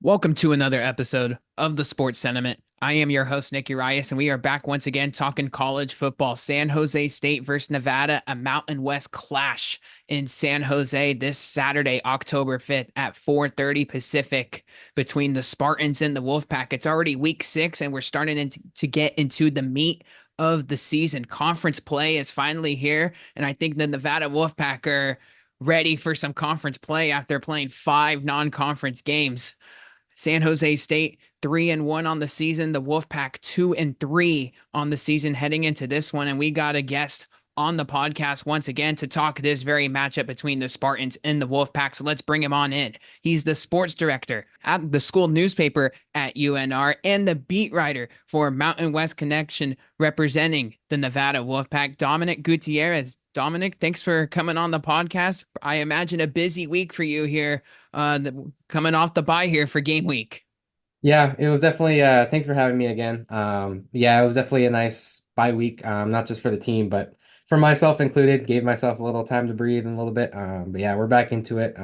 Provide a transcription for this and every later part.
Welcome to another episode of the Sports Sentiment. I am your host, Nick Urias, and we are back once again talking college football. San Jose State versus Nevada, a Mountain West clash in San Jose this Saturday, October 5th at 4:30 Pacific between the Spartans and the Wolfpack. It's already week 6, and we're starting to get into the meat of the season. Conference play is finally here, and I think the Nevada Wolfpack are ready for some conference play after playing 5 non-conference games. San Jose State 3-1 on the season. The Wolfpack 2-3 on the season heading into this one. And we got a guest on the podcast once again to talk this very matchup between the Spartans and the Wolfpack. So let's bring him on in. He's the sports director at the school newspaper at UNR and the beat writer for Mountain West Connection representing the Nevada Wolfpack, Dominic Gutierrez. Dominic, thanks for coming on the podcast. I imagine a busy week for you here, coming off the bye here for game week. Yeah, it was definitely thanks for having me again. Yeah, it was definitely a nice bye week, not just for the team, but for myself included. Gave myself a little time to breathe and a little bit. But yeah, we're back into it.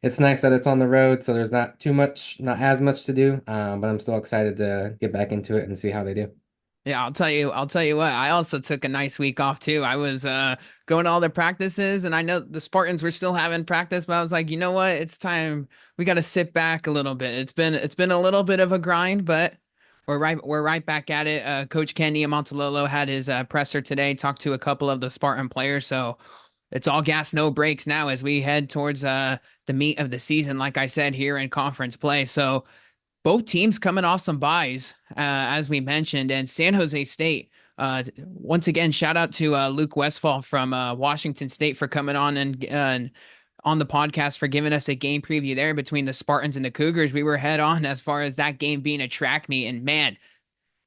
It's nice that it's on the road, so there's not as much to do. But I'm still excited to get back into it and see how they do. Yeah, I'll tell you what. I also took a nice week off too. I was going to all the practices and I know the Spartans were still having practice, but I was like, you know what? It's time we got to sit back a little bit. It's been a little bit of a grind, but we're right back at it. Coach Kenny Amontalolo had his presser today, talked to a couple of the Spartan players, so it's all gas, no brakes now as we head towards the meat of the season, like I said, here in conference play. So both teams coming off some buys, as we mentioned, and San Jose State. Once again, shout out to Luke Westfall from Washington State for coming on and on the podcast for giving us a game preview there between the Spartans and the Cougars. We were head on as far as that game being a track meet, and man,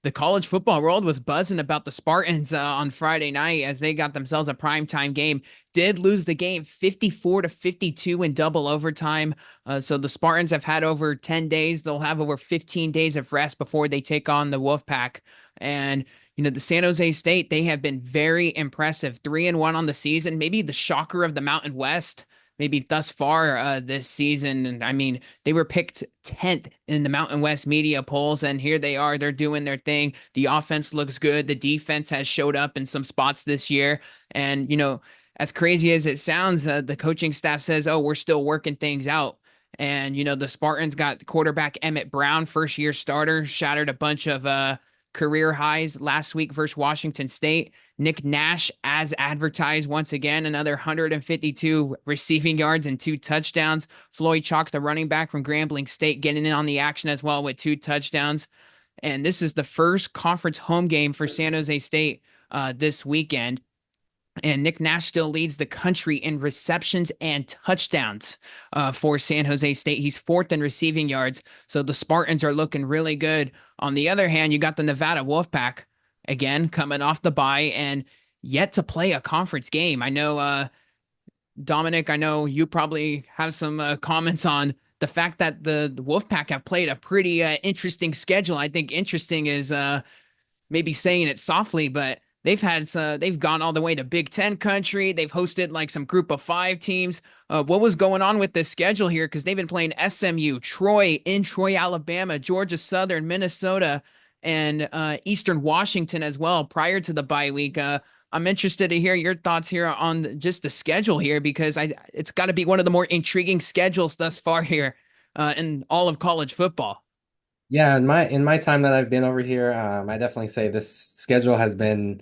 the college football world was buzzing about the Spartans on Friday night as they got themselves a primetime game. Did lose the game 54-52 in double overtime. So the Spartans have had over 10 days. They'll have over 15 days of rest before they take on the Wolfpack. And the San Jose State, they have been very impressive. 3-1 on the season, maybe the shocker of the Mountain West maybe thus far this season. And I mean, they were picked 10th in the Mountain West media polls, and here they are. They're doing their thing. The offense looks good. The defense has showed up in some spots this year. And, as crazy as it sounds, the coaching staff says, oh, we're still working things out. And, the Spartans got quarterback Emmett Brown, first year starter, shattered a bunch of career highs last week versus Washington State. Nick Nash, as advertised, once again, another 152 receiving yards and 2 touchdowns. Floyd Chalk, the running back from Grambling State, getting in on the action as well with 2 touchdowns. And this is the first conference home game for San Jose State this weekend. And Nick Nash still leads the country in receptions and touchdowns for San Jose State. He's 4th in receiving yards. So the Spartans are looking really good. On the other hand, you got the Nevada Wolfpack, again, coming off the bye and yet to play a conference game. I know, Dominic, I know you probably have some comments on the fact that the Wolfpack have played a pretty interesting schedule. I think interesting is maybe saying it softly, but they've gone all the way to Big Ten country. They've hosted like some Group of Five teams. What was going on with this schedule here? Because they've been playing SMU, Troy in Troy, Alabama, Georgia Southern, Minnesota, and Eastern Washington as well prior to the bye week. I'm interested to hear your thoughts here on just the schedule here because it's got to be one of the more intriguing schedules thus far here in all of college football. Yeah, in my time that I've been over here, I definitely say this schedule has been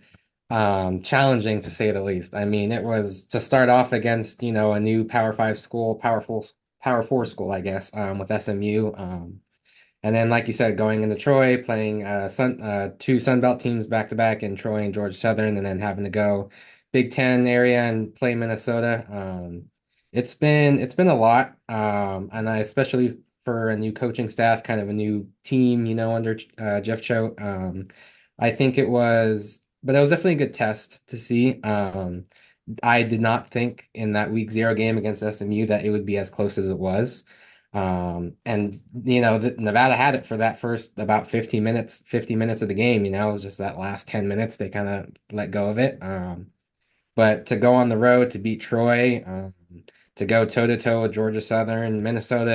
challenging to say the least. I mean, it was to start off against, a new Power Five school, Power Four school, I guess, with SMU. And then, like you said, going into Troy, playing two Sun Belt teams back to back in Troy and Georgia Southern, and then having to go Big Ten area and play Minnesota. It's been a lot, and I especially for a new coaching staff, kind of a new team, under Jeff Cho. I think it was, but it was definitely a good test to see. I did not think in that week 0 game against SMU that it would be as close as it was. And Nevada had it for that first about 50 minutes of the game, it was just that last 10 minutes they kind of let go of it. But to go on the road to beat Troy, to go toe to toe with Georgia Southern, Minnesota.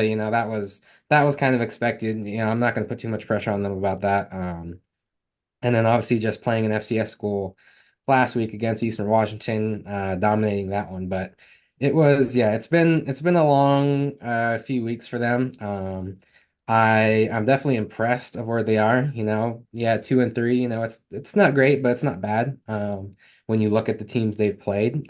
That was kind of expected. I'm not going to put too much pressure on them about that. And then obviously just playing an FCS school last week against Eastern Washington, dominating that one. But yeah, it's been a long few weeks for them. I'm definitely impressed of where they are. Yeah, 2-3. It's not great, but it's not bad. When you look at the teams they've played,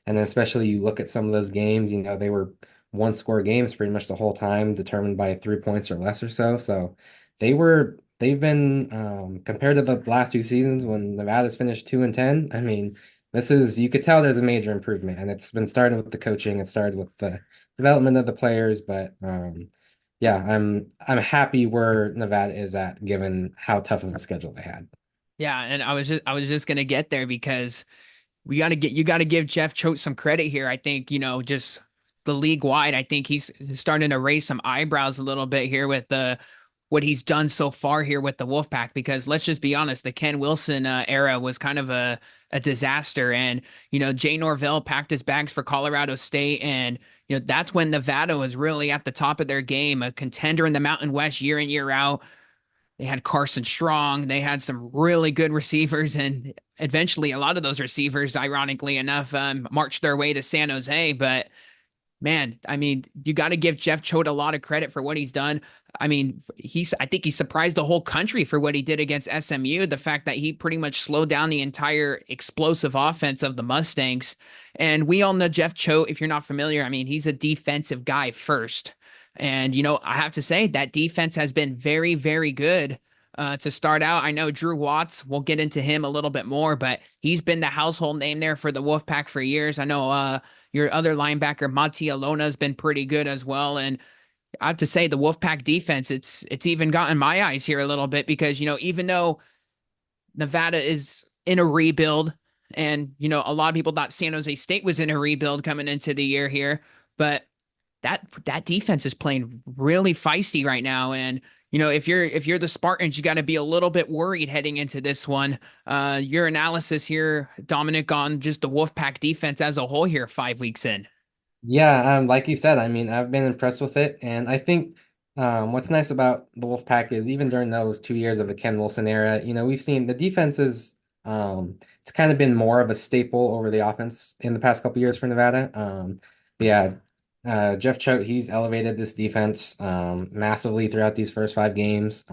and then especially you look at some of those games, they were one score games pretty much the whole time, determined by 3 points or less or so. So they've been compared to the last two seasons when Nevada's finished 2-10. I mean, you could tell there's a major improvement, and it's been started with the coaching, it started with the development of the players, but yeah, I'm happy where Nevada is at given how tough of a schedule they had. Yeah, and I was just gonna get there because you got to give Jeff Choate some credit here. I think, just the league wide, I think he's starting to raise some eyebrows a little bit here with the what he's done so far here with the Wolfpack. Because let's just be honest, the Ken Wilson era was kind of a disaster, and Jay Norvell packed his bags for Colorado State, and that's when Nevada was really at the top of their game, a contender in the Mountain West year in year out. They had Carson Strong. They had some really good receivers, and eventually, a lot of those receivers, ironically enough, marched their way to San Jose. But man, I mean, you got to give Jeff Choate a lot of credit for what he's done. I mean, I think he surprised the whole country for what he did against SMU. The fact that he pretty much slowed down the entire explosive offense of the Mustangs. And we all know Jeff Choate, if you're not familiar, I mean, he's a defensive guy first. And, I have to say that defense has been very, very good. To start out, I know Drew Watts, we'll get into him a little bit more, but he's been the household name there for the Wolfpack for years. I know your other linebacker, Mati Alona, has been pretty good as well. And I have to say, the Wolfpack defense, it's even gotten my eyes here a little bit because, even though Nevada is in a rebuild, and, a lot of people thought San Jose State was in a rebuild coming into the year here, but that defense is playing really feisty right now. And, if you're the Spartans, you got to be a little bit worried heading into this one. Your analysis here, Dominic, on just the Wolfpack defense as a whole here 5 weeks in. Yeah, like you said, I mean, I've been impressed with it, and I think what's nice about the Wolfpack is even during those 2 years of the Ken Wilson era, we've seen the defenses. It's kind of been more of a staple over the offense in the past couple years for Nevada. Yeah, Jeff Choate, he's elevated this defense massively throughout these first 5 games.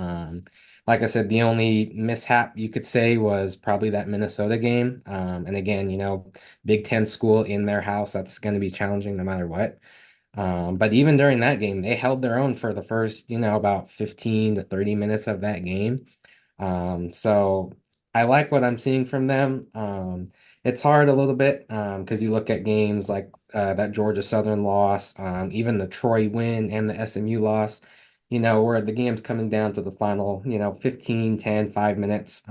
Like I said, the only mishap you could say was probably that Minnesota game. And again, Big Ten school in their house, that's going to be challenging no matter what. But even during that game, they held their own for the first, about 15 to 30 minutes of that game. So I like what I'm seeing from them. It's hard a little bit because you look at games like that Georgia Southern loss, even the Troy win and the SMU loss, where the game's coming down to the final, 15, 10, 5 minutes.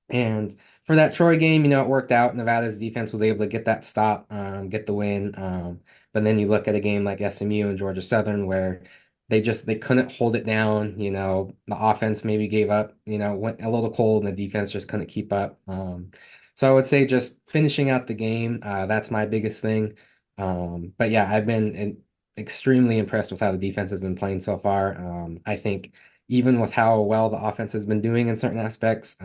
And for that Troy game, it worked out. Nevada's defense was able to get that stop, get the win. But then you look at a game like SMU and Georgia Southern where they couldn't hold it down. The offense maybe gave up, went a little cold and the defense just couldn't keep up. So I would say just finishing out the game, that's my biggest thing. But yeah, I've been extremely impressed with how the defense has been playing so far. I think even with how well the offense has been doing in certain aspects,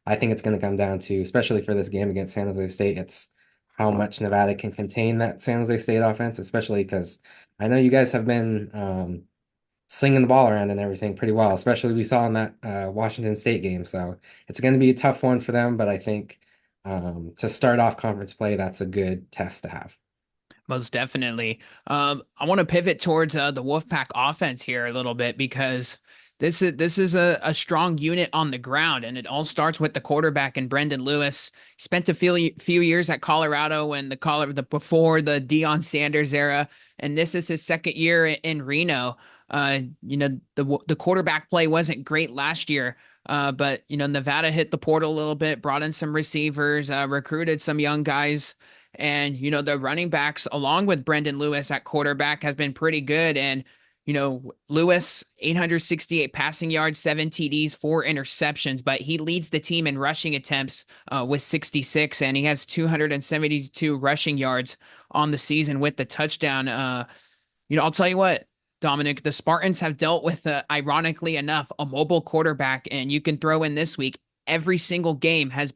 I think it's going to come down to, especially for this game against San Jose State, it's how much Nevada can contain that San Jose State offense, especially because I know you guys have been slinging the ball around and everything pretty well, especially we saw in that Washington State game. So it's going to be a tough one for them, but I think to start off conference play, that's a good test to have. Most definitely. I want to pivot towards the Wolfpack offense here a little bit because this is a strong unit on the ground, and it all starts with the quarterback and Brendan Lewis. He spent a few years at Colorado when before the Deion Sanders era, and this is his second year in Reno. The quarterback play wasn't great last year. But Nevada hit the portal a little bit, brought in some receivers, recruited some young guys, and the running backs along with Brendan Lewis at quarterback has been pretty good. And Lewis, 868 passing yards, 7 TDs, 4 interceptions, but he leads the team in rushing attempts with 66, and he has 272 rushing yards on the season with the touchdown. I'll tell you what, Dominic, the Spartans have dealt with, ironically enough, a mobile quarterback, and you can throw in this week. Every single game has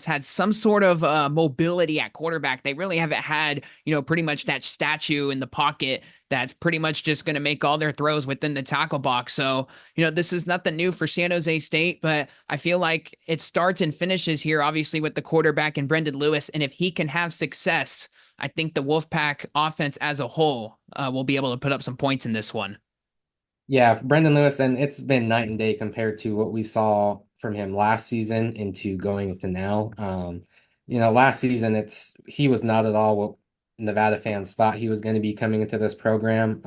had some sort of mobility at quarterback. They really haven't had, pretty much that statue in the pocket that's pretty much just going to make all their throws within the tackle box. So, this is nothing new for San Jose State, but I feel like it starts and finishes here, obviously, with the quarterback and Brendan Lewis. And if he can have success, I think the Wolfpack offense as a whole will be able to put up some points in this one. Yeah, Brendan Lewis, and it's been night and day compared to what we saw from him last season into going to now. Last season he was not at all what Nevada fans thought he was going to be coming into this program.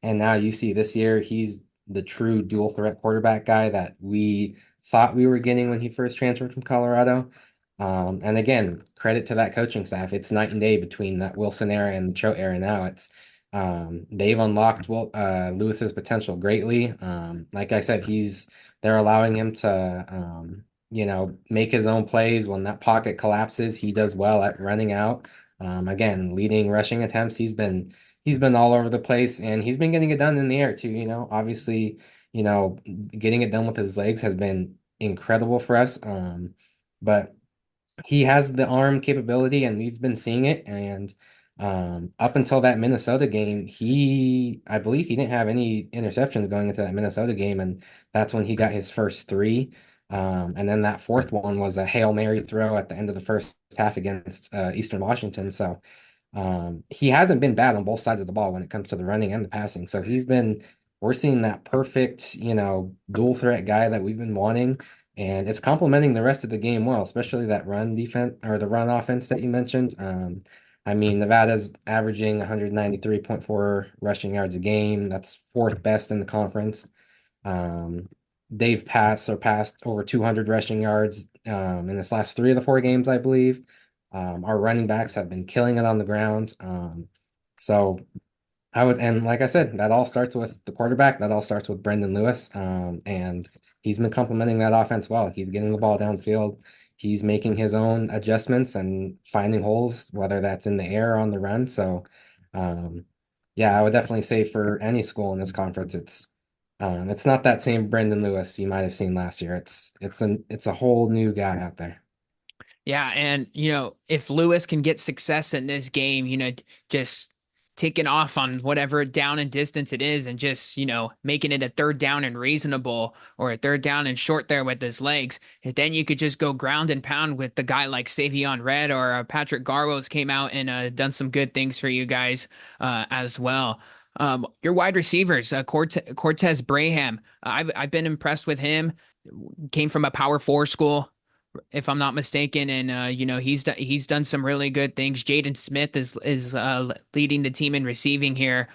And now you see this year he's the true dual threat quarterback guy that we thought we were getting when he first transferred from Colorado. And again, credit to that coaching staff. It's night and day between that Wilson era and the Choate era now. They've unlocked Lewis's potential greatly. Like I said, they're allowing him to make his own plays when that pocket collapses. He does well at running out. Again, leading rushing attempts. He's been all over the place, and he's been getting it done in the air too. Obviously, getting it done with his legs has been incredible for us. But he has the arm capability, and we've been seeing it. And up until that Minnesota game, I believe he didn't have any interceptions going into that Minnesota game, and that's when he got his first three. And then that fourth one was a Hail Mary throw at the end of the first half against Eastern Washington. So he hasn't been bad on both sides of the ball when it comes to the running and the passing. So we're seeing that perfect, dual threat guy that we've been wanting. And it's complementing the rest of the game well, especially that run defense or the run offense that you mentioned. I mean, Nevada's averaging 193.4 rushing yards a game. That's fourth best in the conference. Um, they've surpassed over 200 rushing yards in this last three of the four games, I believe. Our running backs have been killing it on the ground. So and like I said, that all starts with the quarterback. That all starts with Brendan Lewis. And he's been complementing that offense well. He's getting the ball downfield. He's making his own adjustments and finding holes, whether that's in the air or on the run. So, yeah, I would definitely say for any school in this conference, it's not that same Brendan Lewis you might have seen last year. It's a whole new guy out there. Yeah, and if Lewis can get success in this game, just taking off on whatever down and distance it is and just, making it a third down and reasonable or a third down and short there with his legs, and then you could just go ground and pound with the guy like Savion Red or Patrick Garwos came out and done some good things for you guys as well. Your wide receivers, Cortez Braham, I've been impressed with him. Came from a Power Four school, if I'm not mistaken. And he's done some really good things. Jaden Smith is leading the team in receiving here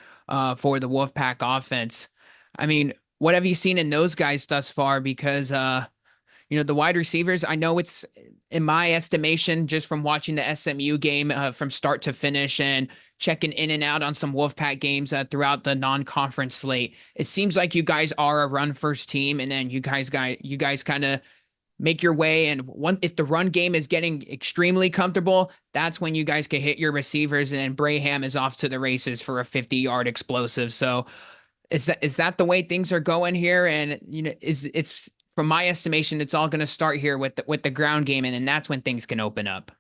for the Wolfpack offense. I mean, what have you seen in those guys thus far? Because the wide receivers, I know it's in my estimation, just from watching the SMU game from start to finish and checking in and out on some Wolfpack games throughout the non-conference slate. It seems like you guys are a run first team, and then you guys kind of make your way. And if the run game is getting extremely comfortable, that's when you guys can hit your receivers, and then Braham is off to the races for a 50-yard explosive. So is that the way things are going here? And it's from my estimation, it's all going to start here with the ground game, and then that's when things can open up.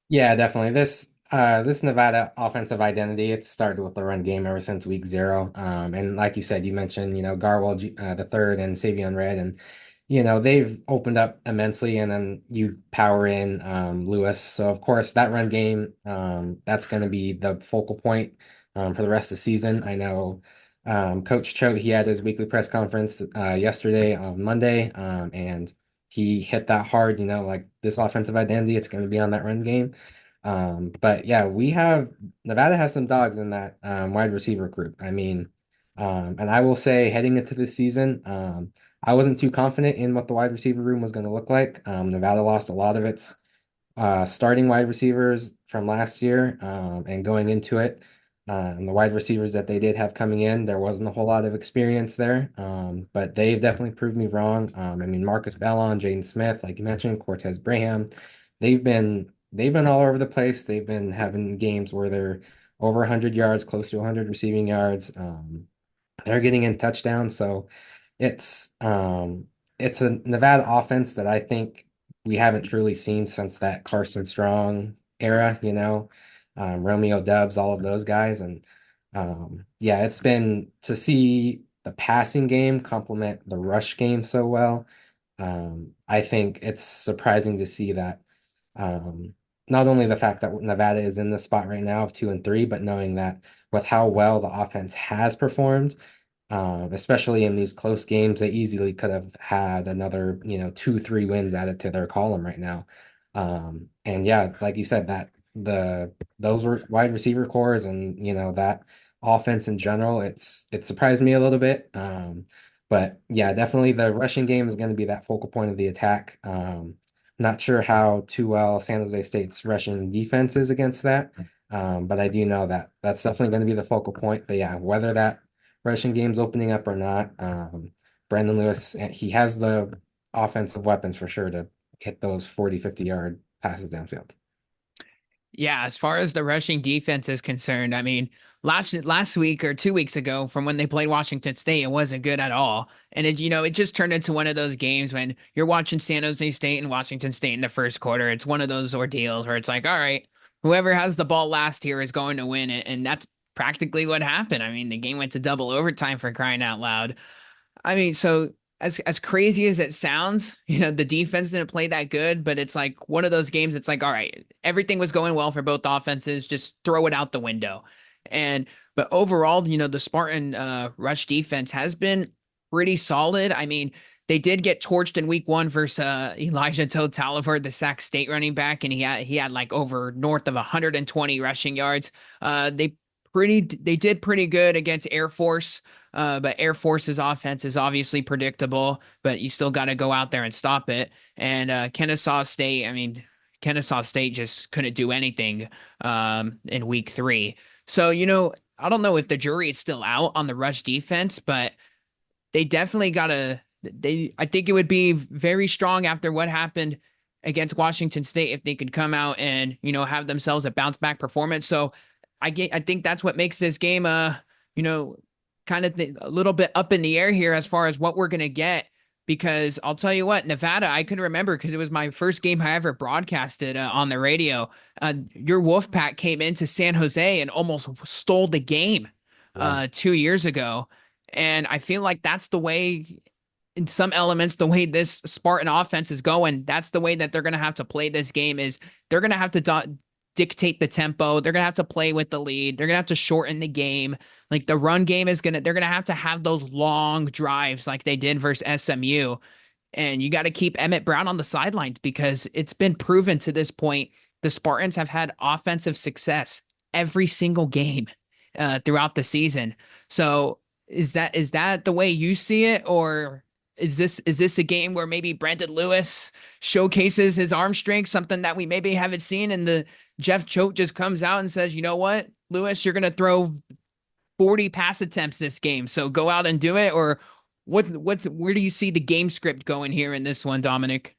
Yeah, definitely. This Nevada offensive identity, it started with the run game ever since week zero. And like you said, you mentioned, Garwell the third and Savion Red, and they've opened up immensely. And then you power in Lewis. So of course that run game, that's going to be the focal point for the rest of the season. I know Coach Choate, he had his weekly press conference yesterday on Monday, and he hit that hard, like this offensive identity, it's going to be on that run game. But yeah, Nevada has some dogs in that wide receiver group. I mean, and I will say heading into this season, I wasn't too confident in what the wide receiver room was going to look like. Nevada lost a lot of its starting wide receivers from last year, and going into it. And the wide receivers that they did have coming in, there wasn't a whole lot of experience there. But they've definitely proved me wrong. I mean, Marcus Bellon, Jaden Smith, like you mentioned, Cortez Braham, they've been all over the place. They've been having games where they're over 100 yards, close to 100 receiving yards. They're getting in touchdowns, so it's um it's a Nevada offense that I think we haven't truly seen since that Carson Strong era, Romeo Dubs, all of those guys. And yeah, it's been to see the passing game complement the rush game so well. I think it's surprising to see that um, not only the fact that Nevada is in the spot right now of 2-3, but knowing that with how well the offense has performed, especially in these close games, they easily could have had another, 2, 3 wins added to their column right now. And yeah, like you said, that those were wide receiver cores and that offense in general, it surprised me a little bit. But yeah, definitely the rushing game is going to be that focal point of the attack. Not sure how too well San Jose State's rushing defense is against that. But I do know that that's definitely going to be the focal point. But yeah, whether that rushing game's opening up or not, Brandon Lewis, he has the offensive weapons for sure to hit those 40, 50-yard passes downfield. Yeah, as far as the rushing defense is concerned, I mean, last week or 2 weeks ago, from when they played Washington State, it wasn't good at all. And it just turned into one of those games when you're watching San Jose State and Washington State in the first quarter. It's one of those ordeals where it's like, all right, whoever has the ball last here is going to win it, and that's practically what happened. I mean, the game went to double overtime for crying out loud. I mean, so as crazy as it sounds, the defense didn't play that good, but it's like one of those games. It's like, all right, everything was going well for both offenses. Just throw it out the window. And but overall, the Spartan rush defense has been pretty solid. I mean, they did get torched in week 1 versus Elijah Toe Taliver, the Sac State running back, and he had like over north of 120 rushing yards. They did pretty good against Air Force. But Air Force's offense is obviously predictable, but you still got to go out there and stop it. And Kennesaw State, I mean, Kennesaw State just couldn't do anything in week 3. So, I don't know if the jury is still out on the rush defense, but they definitely got to. I think it would be very strong after what happened against Washington State if they could come out and have themselves a bounce back performance. So I think that's what makes this game you know kind of a little bit up in the air here as far as what we're gonna get. Because I'll tell you what, Nevada, I can remember because it was my first game I ever broadcasted on the radio. Your Wolfpack came into San Jose and almost stole the game Yeah. 2 years ago. And I feel like that's the way, in some elements, the way this Spartan offense is going, that's the way that they're going to have to play this game. Is they're going to have to dictate the tempo. They're going to have to play with the lead. They're going to have to shorten the game. Like the run game they're going to have those long drives like they did versus SMU. And you got to keep Emmett Brown on the sidelines because it's been proven to this point the Spartans have had offensive success every single game throughout the season. So is that the way you see it, or is this a game where maybe Brandon Lewis showcases his arm strength, something that we maybe haven't seen, and the Jeff Choate just comes out and says, you know what, Lewis, you're gonna throw 40 pass attempts this game, so go out and do it? Or where do you see the game script going here in this one, Dominic?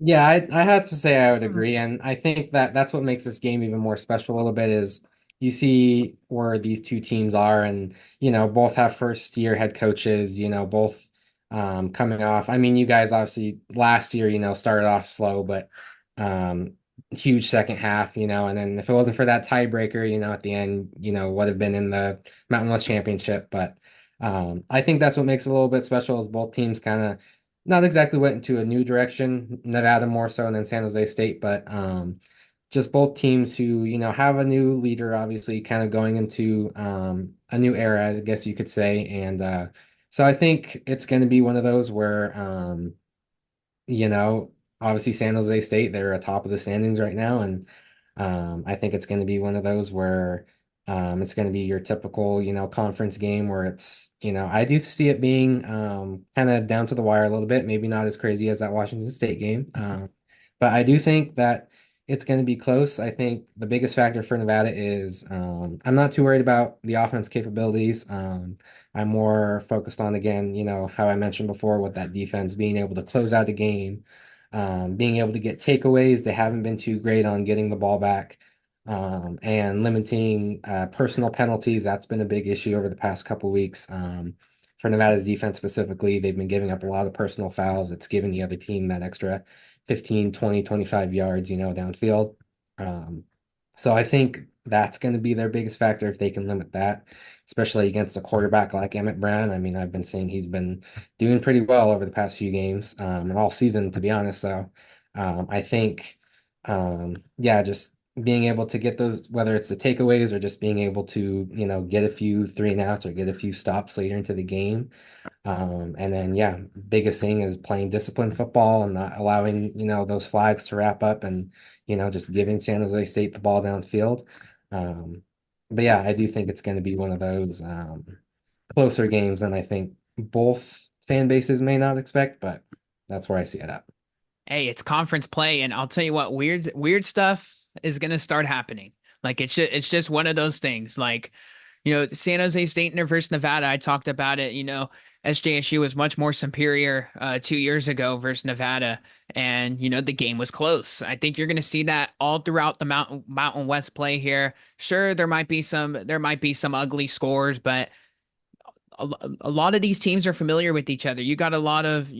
Yeah, I have to say I would agree, and I think that that's what makes this game even more special a little bit is you see where these two teams are, and both have first year head coaches, both coming off. I mean, you guys obviously last year, started off slow, but um, huge second half, and then if it wasn't for that tiebreaker, at the end, would have been in the Mountain West Championship. But I think that's what makes it a little bit special is both teams kind of not exactly went into a new direction, Nevada more so than San Jose State, but just both teams who, have a new leader, obviously kind of going into a new era, I guess you could say. And so I think it's going to be one of those where, you know, obviously San Jose State, they're atop of the standings right now. And I think it's going to be one of those where it's going to be your typical, conference game where it's, I do see it being kind of down to the wire a little bit, maybe not as crazy as that Washington State game. But I do think that it's going to be close. I think the biggest factor for Nevada is I'm not too worried about the offense capabilities. I'm more focused on, again, how I mentioned before with that defense being able to close out the game, being able to get takeaways. They haven't been too great on getting the ball back, and limiting personal penalties. That's been a big issue over the past couple weeks. For Nevada's defense specifically, they've been giving up a lot of personal fouls. It's giving the other team that extra 15, 20, 25 yards, downfield. Um, so I think that's going to be their biggest factor if they can limit that, especially against a quarterback like Emmett Brown. I mean, I've been seeing he's been doing pretty well over the past few games, and all season, to be honest. So I think, yeah, just being able to get those, whether it's the takeaways or just being able to, get a few three and outs or get a few stops later into the game. And then, yeah, biggest thing is playing disciplined football and not allowing, those flags to wrap up and, just giving San Jose State the ball downfield. Um, but yeah, I do think it's going to be one of those closer games than I think both fan bases may not expect, but that's where I see it at. Hey, it's conference play, and I'll tell you what, weird stuff is gonna start happening. Like it's just one of those things. Like, San Jose State versus Nevada. I talked about it. SJSU was much more superior 2 years ago versus Nevada, and the game was close. I think you're gonna see that all throughout the Mountain West play here. Sure, there might be some ugly scores, but a lot of these teams are familiar with each other. You got a lot of,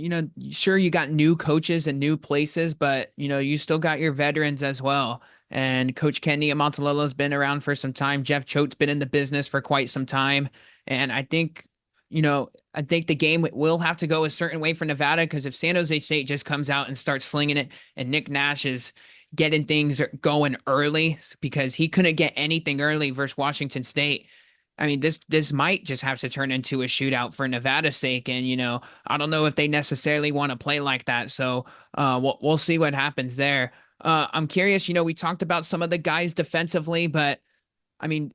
sure, you got new coaches and new places, but you still got your veterans as well. And Coach Kenny Amontalolo's been around for some time. Jeff Choate's been in the business for quite some time. And I think the game will have to go a certain way for Nevada, because if San Jose State just comes out and starts slinging it and Nick Nash is getting things going early because he couldn't get anything early versus Washington State. I mean, this might just have to turn into a shootout for Nevada's sake, and I don't know if they necessarily want to play like that. So, we'll see what happens there. I'm curious. We talked about some of the guys defensively, but I mean,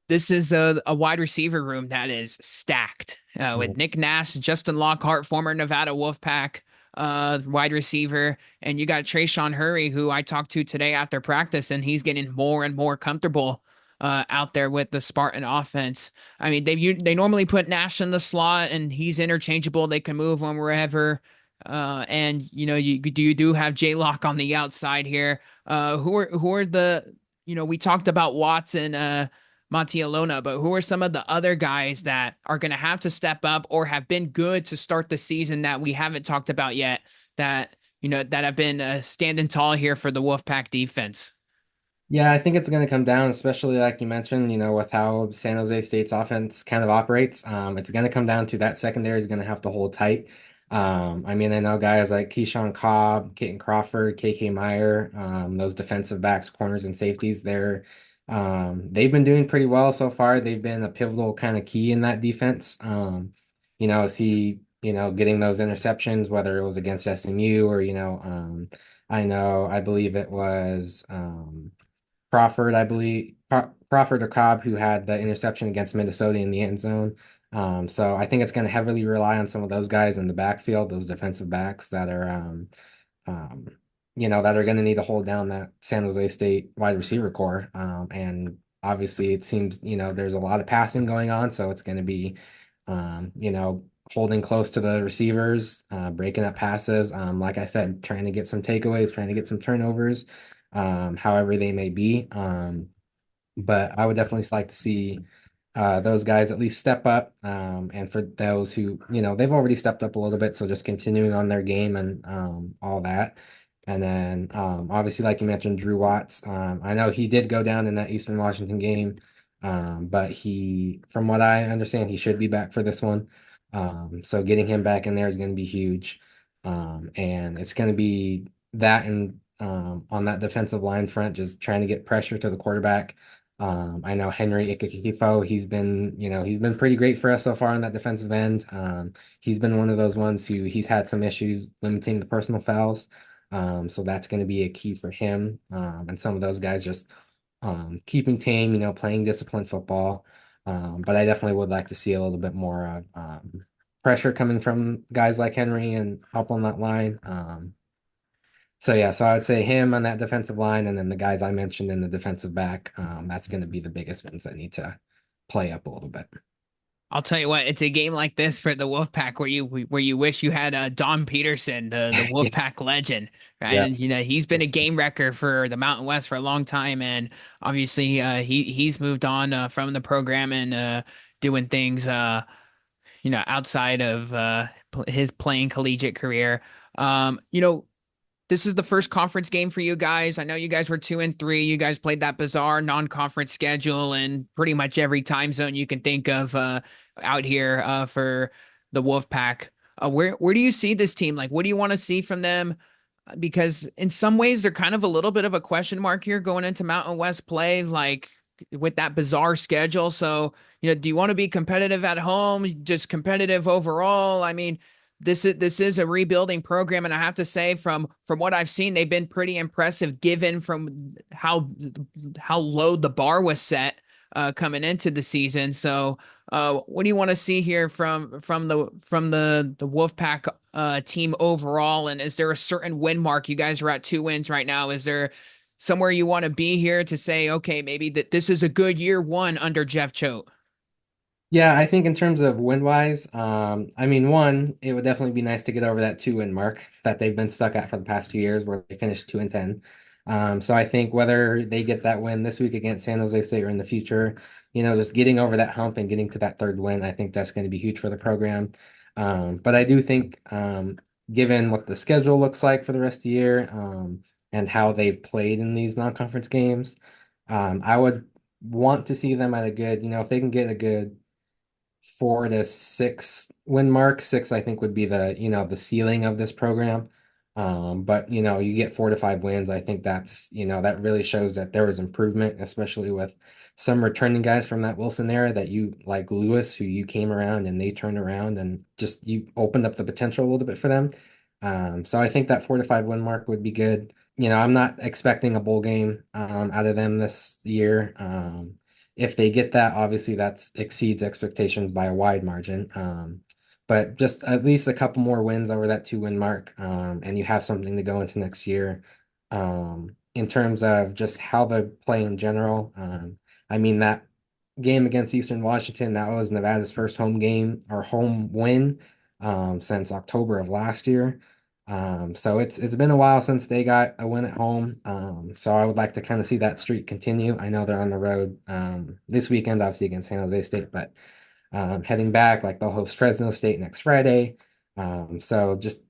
this is a wide receiver room that is stacked with Nick Nash, Justin Lockhart, former Nevada Wolfpack wide receiver, and you got Trayshawn Hurry, who I talked to today after practice, and he's getting more and more comfortable out there with the Spartan offense. I mean, they normally put Nash in the slot, and he's interchangeable. They can move him wherever. And you do have J Lock on the outside here. Who are the we talked about Watson, Montielona, but who are some of the other guys that are going to have to step up or have been good to start the season that we haven't talked about yet, that have been standing tall here for the Wolfpack defense? Yeah, I think it's going to come down, especially like you mentioned, with how San Jose State's offense kind of operates. It's going to come down to that secondary is going to have to hold tight. I mean, I know guys like Keyshawn Cobb, Caden Crawford, KK Meyer, those defensive backs, corners, and safeties, they've been doing pretty well so far. They've been a pivotal kind of key in that defense. See, getting those interceptions, whether it was against SMU or, I believe it was. Crawford, I believe Crawford or Cobb, who had the interception against Minnesota in the end zone. So I think it's going to heavily rely on some of those guys in the backfield, those defensive backs that are, um, that are going to need to hold down that San Jose State wide receiver core. And obviously, it seems there's a lot of passing going on, so it's going to be, holding close to the receivers, breaking up passes. Like I said, trying to get some takeaways, trying to get some turnovers, however they may be. But I would definitely like to see those guys at least step up. And for those who, they've already stepped up a little bit, so just continuing on their game and all that. And then obviously, like you mentioned, Drew Watts. I know he did go down in that Eastern Washington game, but from what I understand, he should be back for this one. So getting him back in there is going to be huge. And it's going to be that and on that defensive line front, just trying to get pressure to the quarterback. I know Henry Ikakifo, he's been pretty great for us so far on that defensive end. He's been one of those ones who he's had some issues limiting the personal fouls. So that's going to be a key for him. And some of those guys just keeping tame, playing disciplined football. But I definitely would like to see a little bit more of pressure coming from guys like Henry and help on that line. So yeah, so I would say him on that defensive line, and then the guys I mentioned in the defensive back. That's going to be the biggest ones that need to play up a little bit. I'll tell you what, it's a game like this for the Wolfpack where you wish you had Don Peterson, the Yeah, Wolfpack legend, right? yeah. And he's been a game wrecker for the Mountain West for a long time, and obviously he's moved on from the program and doing things outside of his playing collegiate career. This is the first conference game for you guys. I know you guys were 2-3. You guys played that bizarre non-conference schedule in pretty much every time zone you can think of out here for the Wolfpack. Where do you see this team? Like, what do you want to see from them? Because in some ways they're kind of a little bit of a question mark here going into Mountain West play, like with that bizarre schedule. So, do you want to be competitive at home, just competitive overall? I mean, this is a rebuilding program, and I have to say, from what I've seen, they've been pretty impressive given from how low the bar was set coming into the season. So, what do you want to see here from the Wolfpack team overall? And is there a certain win mark? You guys are at 2 wins right now. Is there somewhere you want to be here to say, okay, maybe that this is a good year one under Jeff Choate? Yeah, I think in terms of win wise, I mean, one, it would definitely be nice to get over that 2-win mark that they've been stuck at for the past 2 years, where they finished 2-10. So I think whether they get that win this week against San Jose State or in the future, just getting over that hump and getting to that third win, I think that's going to be huge for the program. But I do think, given what the schedule looks like for the rest of the year, and how they've played in these non-conference games, I would want to see them at a good, if they can get a good 4 to 6 win mark. Six, I think, would be the ceiling of this program. But you get 4 to 5 wins. I think that really shows that there was improvement, especially with some returning guys from that Wilson era that you like Lewis, who you came around and they turned around and just you opened up the potential a little bit for them. So I think that 4 to 5 win mark would be good. I'm not expecting a bowl game out of them this year. If they get that, obviously that exceeds expectations by a wide margin. But just at least a couple more wins over that 2-win mark, and you have something to go into next year. In terms of just how they play in general, I mean that game against Eastern Washington, that was Nevada's first home game or home win since October of last year. So it's been a while since they got a win at home. So I would like to kind of see that streak continue. I know they're on the road this weekend, obviously against San Jose State, but heading back, like they'll host Fresno State next Friday. So just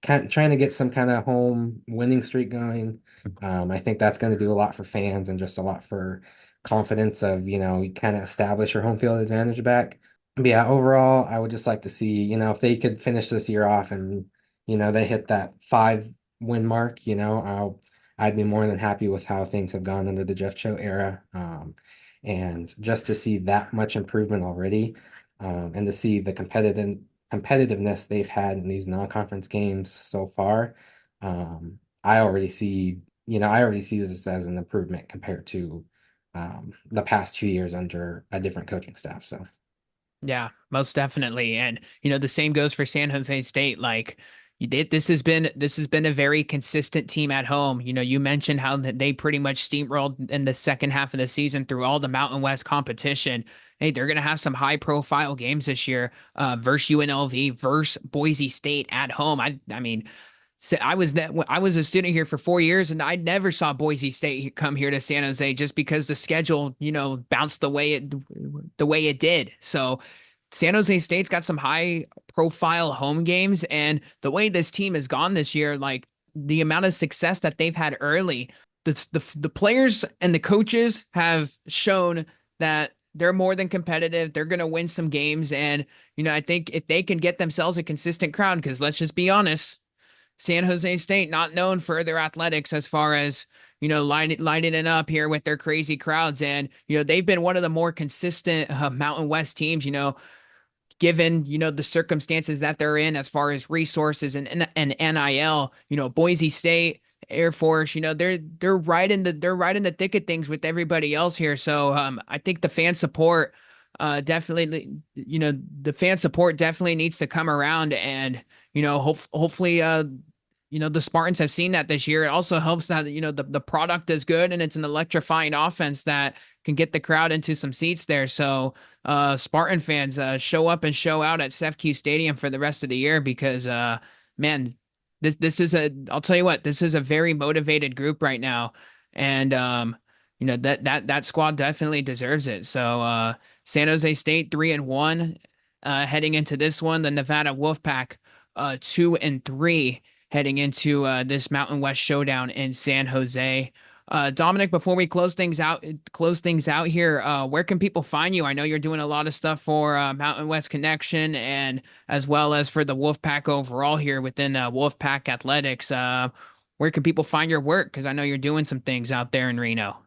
trying to get some kind of home winning streak going. I think that's going to do a lot for fans and just a lot for confidence of, you kind of establish your home field advantage back. But yeah, overall, I would just like to see, if they could finish this year off and, they hit that 5-win mark, I'd be more than happy with how things have gone under the Jeff Choate era. And just to see that much improvement already, and to see the competitiveness they've had in these non-conference games so far, I already see, this as an improvement compared to the past 2 years under a different coaching staff. So. Yeah, most definitely. And the same goes for San Jose State. Like this has been a very consistent team at home. You mentioned how they pretty much steamrolled in the second half of the season through all the Mountain West competition. Hey, they're gonna have some high profile games this year, versus UNLV, versus Boise State at home. I mean, so I was a student here for 4 years, and I never saw Boise State come here to San Jose just because the schedule, bounced the way it did. So San Jose State's got some high profile home games, and the way this team has gone this year, like the amount of success that they've had early, the players and the coaches have shown that they're more than competitive. They're going to win some games, and I think if they can get themselves a consistent crowd, because let's just be honest. San Jose State not known for their athletics as far as lighting it up here with their crazy crowds, and they've been one of the more consistent Mountain West teams. Given the circumstances that they're in as far as resources and NIL. Boise State, Air Force. They're right in the thick of things with everybody else here. So I think the fan support definitely needs to come around, and hopefully the Spartans have seen that this year. It also helps that, the product is good and it's an electrifying offense that can get the crowd into some seats there. So, Spartan fans, show up and show out at SEFQ Stadium for the rest of the year because, man, I'll tell you what, this is a very motivated group right now. And, that squad definitely deserves it. So, San Jose State 3-1, heading into this one, the Nevada Wolfpack, 2-3 heading into this Mountain West showdown in San Jose. Dominic, before we close things out here, where can people find you? I know you're doing a lot of stuff for Mountain West Connection and as well as for the Wolfpack overall here within Wolfpack Athletics. Where can people find your work? Because I know you're doing some things out there in Reno.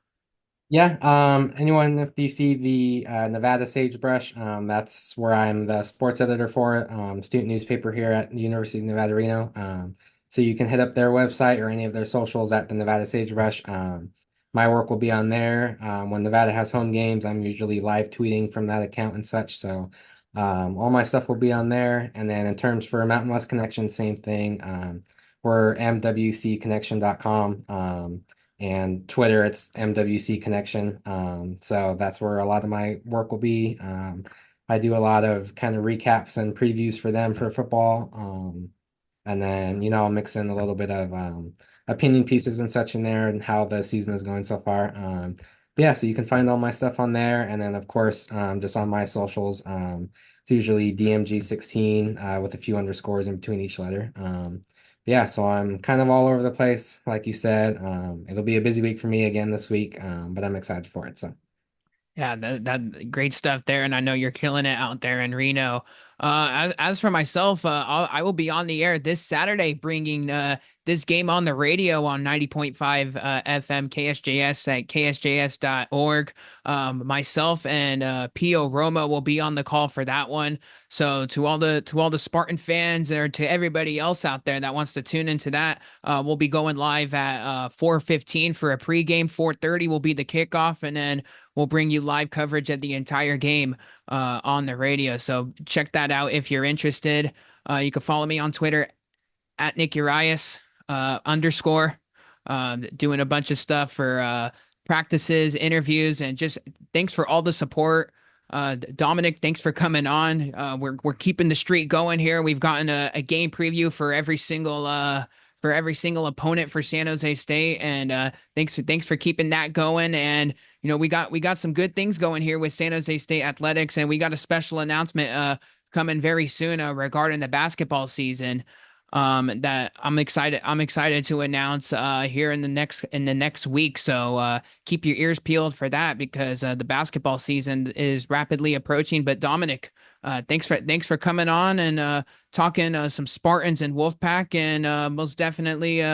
Yeah, anyone, if you see the Nevada Sagebrush, that's where I'm the sports editor for it, student newspaper here at the University of Nevada, Reno. So you can hit up their website or any of their socials at the Nevada Sagebrush. My work will be on there. When Nevada has home games, I'm usually live tweeting from that account and such. So all my stuff will be on there. And then in terms for Mountain West Connection, same thing. We're mwcconnection.com. And Twitter, it's MWC Connection. So that's where a lot of my work will be. I do a lot of kind of recaps and previews for them for football. And then, I'll mix in a little bit of opinion pieces and such in there and how the season is going so far. But yeah, so you can find all my stuff on there. And then, of course, just on my socials, it's usually DMG16 with a few underscores in between each letter. Yeah, so I'm kind of all over the place, like you said. It'll be a busy week for me again this week, but I'm excited for it. So. Yeah, that great stuff there, and I know you're killing it out there in Reno. As for myself, I will be on the air this Saturday, bringing this game on the radio on 90.5 FM KSJS at ksjs.org. Myself and Pio Roma will be on the call for that one. So to all the Spartan fans or to everybody else out there that wants to tune into that, we'll be going live at 4:15 for a pregame. 4:30 will be the kickoff, and then we'll bring you live coverage of the entire game on the radio. So check that out if you're interested. You can follow me on Twitter at Nick Urias _ doing a bunch of stuff for practices, interviews, and just thanks for all the support. Dominic, thanks for coming on. We're keeping the streak going here. We've gotten a game preview for every single opponent for San Jose State, and thanks for keeping that going. And we got some good things going here with San Jose State athletics, and we got a special announcement coming very soon regarding the basketball season. That I'm excited to announce here in the next week. So keep your ears peeled for that because the basketball season is rapidly approaching. But Dominic, thanks for coming on and talking some Spartans and Wolfpack, and most definitely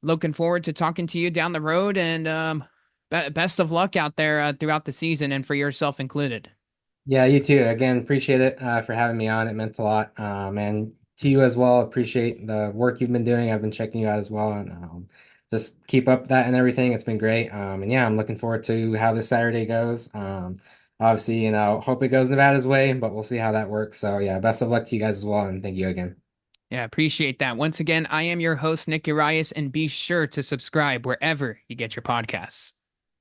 looking forward to talking to you down the road. And best of luck out there throughout the season, and for yourself included. Yeah, you too. Again, appreciate it for having me on. It meant a lot. And to you as well, appreciate the work you've been doing. I've been checking you out as well. And just keep up that and everything. It's been great. And yeah, I'm looking forward to how this Saturday goes. Obviously, hope it goes Nevada's way, but we'll see how that works. So yeah, best of luck to you guys as well. And thank you again. Yeah, appreciate that. Once again, I am your host, Nick Urias, and be sure to subscribe wherever you get your podcasts.